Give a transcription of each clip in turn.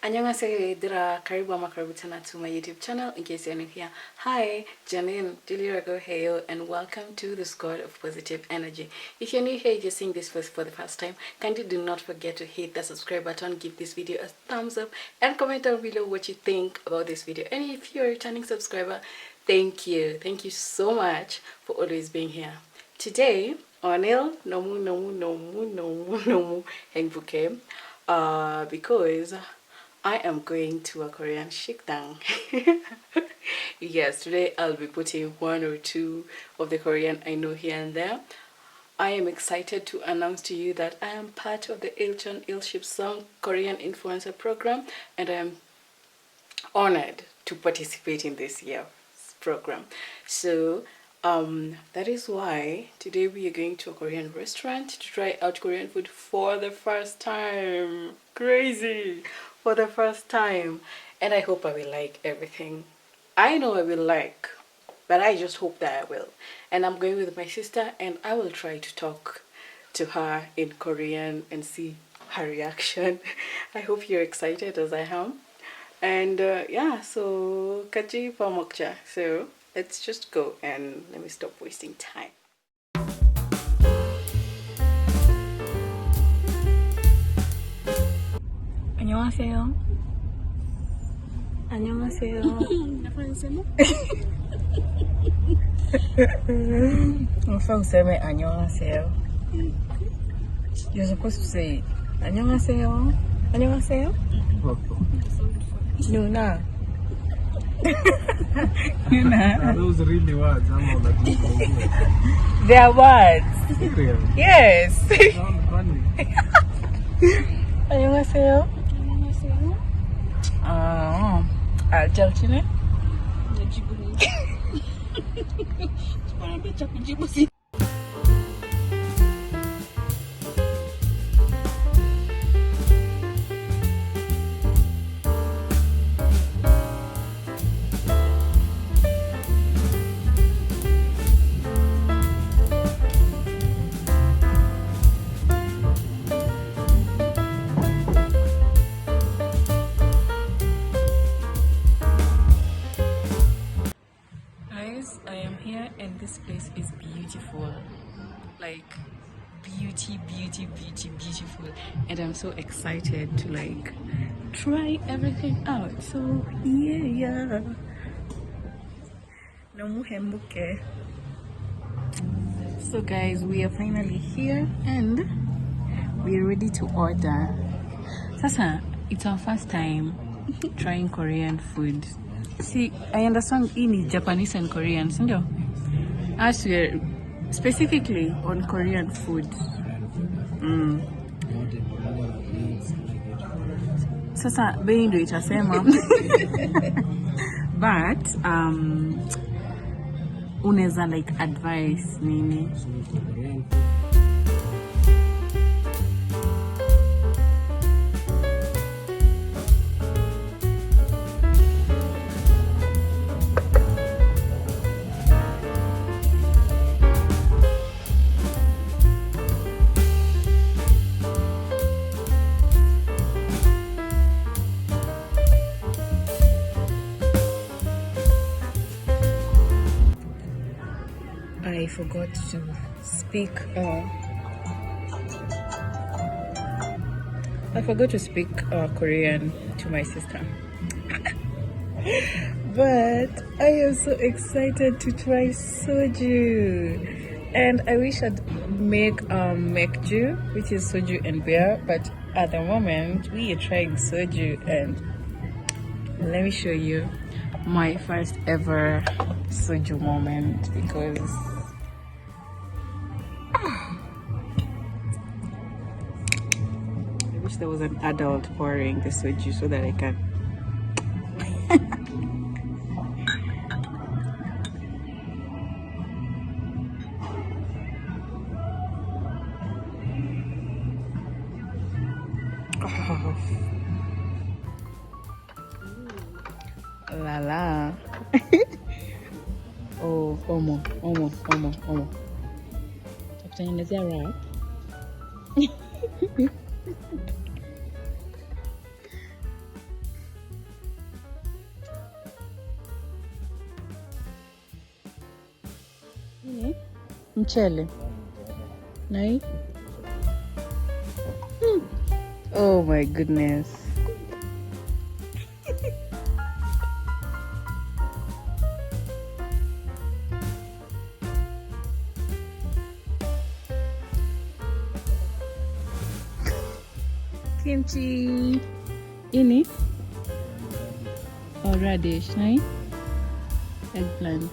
Annyeonghaseyo, Dira, karibu ama karibu tena to my YouTube channel. In case you're new here, hi, Janine, Dilirago Heyo, and welcome to the Squad of Positive Energy. If you're new here, you're seeing this for the first time, kindly do not forget to hit the subscribe button, give this video a thumbs up, and comment down below what you think about this video. And if you're a returning subscriber, thank you. Thank you so much for always being here. Today, Onil, nomu, hengbuke, because I am going to a Korean shikdang. Yes, today I'll be putting one or two of the Korean I know here and there. I am excited to announce to you that I am part of the Ilchon Ilship Song Korean Influencer Program, and I am honored to participate in this year's program. So that is why today we are going to a Korean restaurant to try out Korean food for the first time. Crazy! For the first time. And I hope I will like everything. I know I will like, but I just hope that I will. And I'm going with my sister, and I will try to talk to her in Korean and see her reaction. I hope you're excited as I am. And yeah, so kachi pamokcha. So let's just go and let me stop wasting time. 안녕하세요. 안녕하세요. say 안녕하세요. You're supposed to say 안녕하세요. 안녕하세요. Nuna. Nuna. Those really words. They are words. Serious? Yes. Sound funny. 안녕하세요. 잘 지내? I am here and this place is beautiful, like beautiful, and I'm so excited to like try everything out. So yeah. So guys, we are finally here and we're ready to order. Sasa, it's our first time trying Korean food. See, I understand in Japanese and Korean, so as we're specifically on Korean food. Sasa, being it a same, but uneza like advice nini? I forgot to speak Korean to my sister. But I am so excited to try soju, and I wish I'd make mekju, which is soju and beer, but at the moment we are trying soju, and let me show you my first ever soju moment, because I wish there was an adult pouring the soju so that I can la la. Oh, almost. Takutengenezea wrap. Mchele. Nai? Oh my goodness. Kimchi. Ini? Or radish, nai? Eggplant.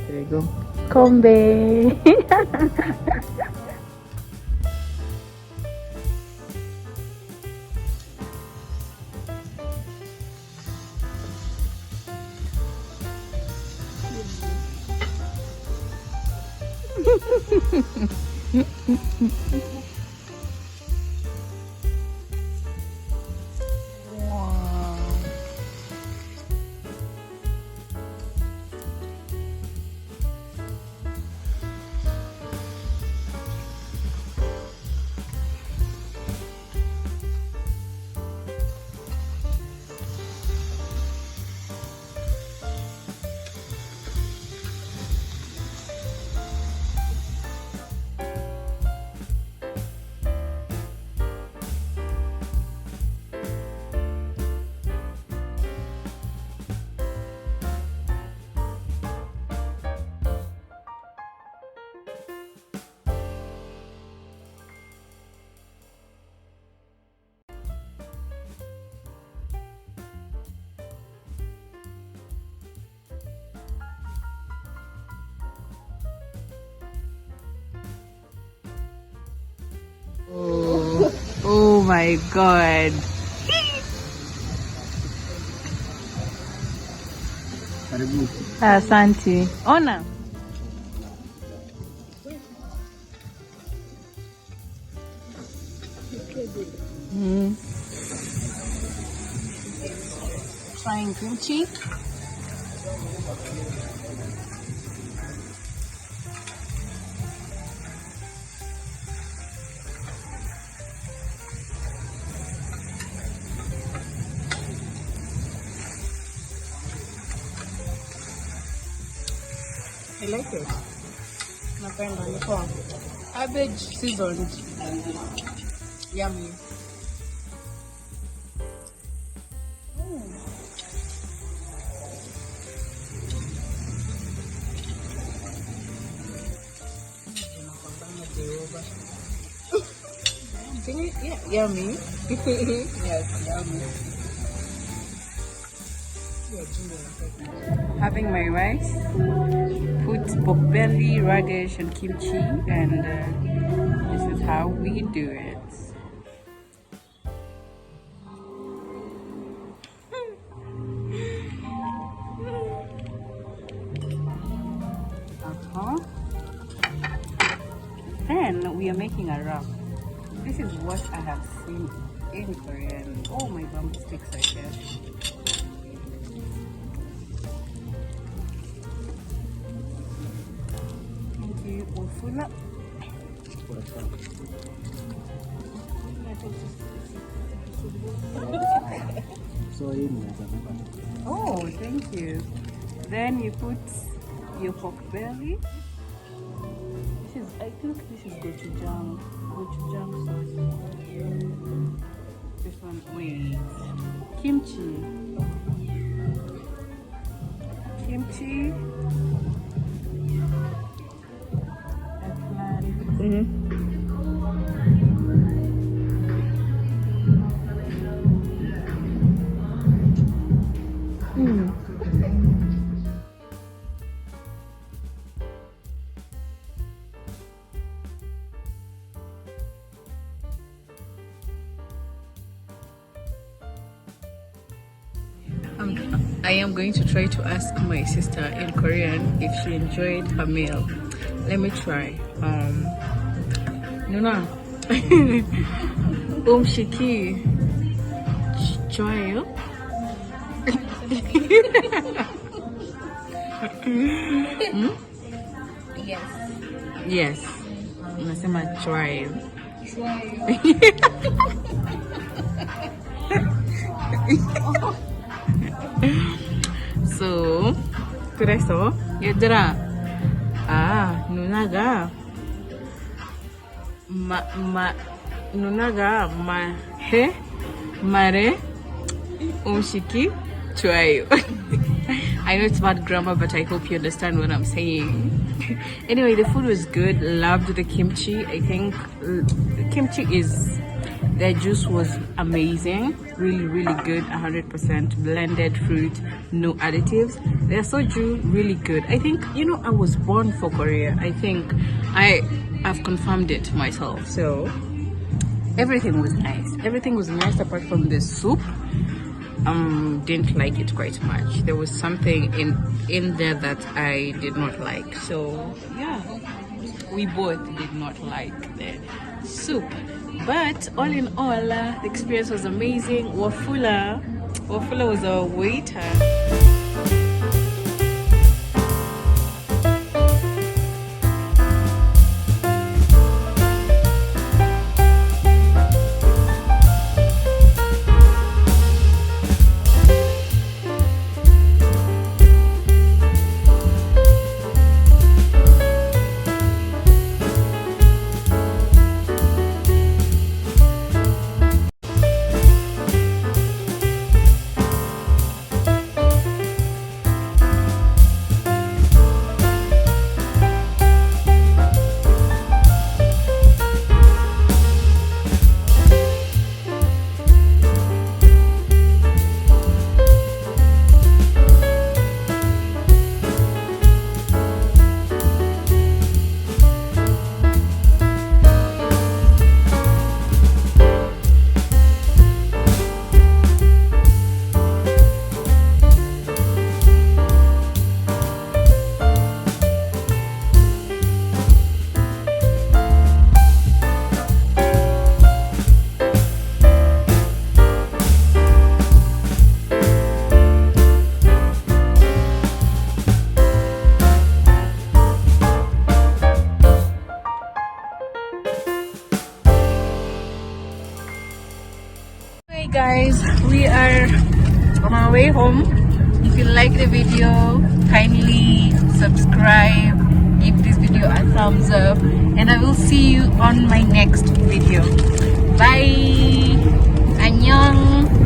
There you go. Kombe. Oh my god. Asante. Ona. Trying kimchi. I like it. Napenda ni poa. Cabbage seasoned. Yummy. Yeah, yummy. Yes, yummy. Having my rice, put pork belly, radish, and kimchi, and this is how we do it. Then we are making a wrap. This is what I have seen in Korean. Oh, my bamboo sticks, I guess. We'll fill up. Oh, thank you. Then you put your pork belly. I think this is gochujang sauce. This one, wait. Kimchi. I am going to try to ask my sister in Korean if she enjoyed her meal. Let me try. Nuna. Shiki. Joy. Yes. Nasema try. So, 그래서 얘들아 nunaga nunaga mare umshiki chwayo. I know it's bad grammar, but I hope you understand what I'm saying. Anyway, the food was good. Loved the kimchi. I think their juice was amazing. Really, really good. 100% blended fruit, no additives. Their soju, really good. I think, I was born for Korea. I think I've confirmed it myself. So everything was nice. Everything was nice apart from the soup. Didn't like it quite much. There was something in there that I did not like. So yeah, we both did not like the soup. But all in all, the experience was amazing. Wafula was our waiter. Guys, we are on our way home. If you like the video, kindly subscribe, give this video a thumbs up, and I will see you on my next video. Bye. Annyeong.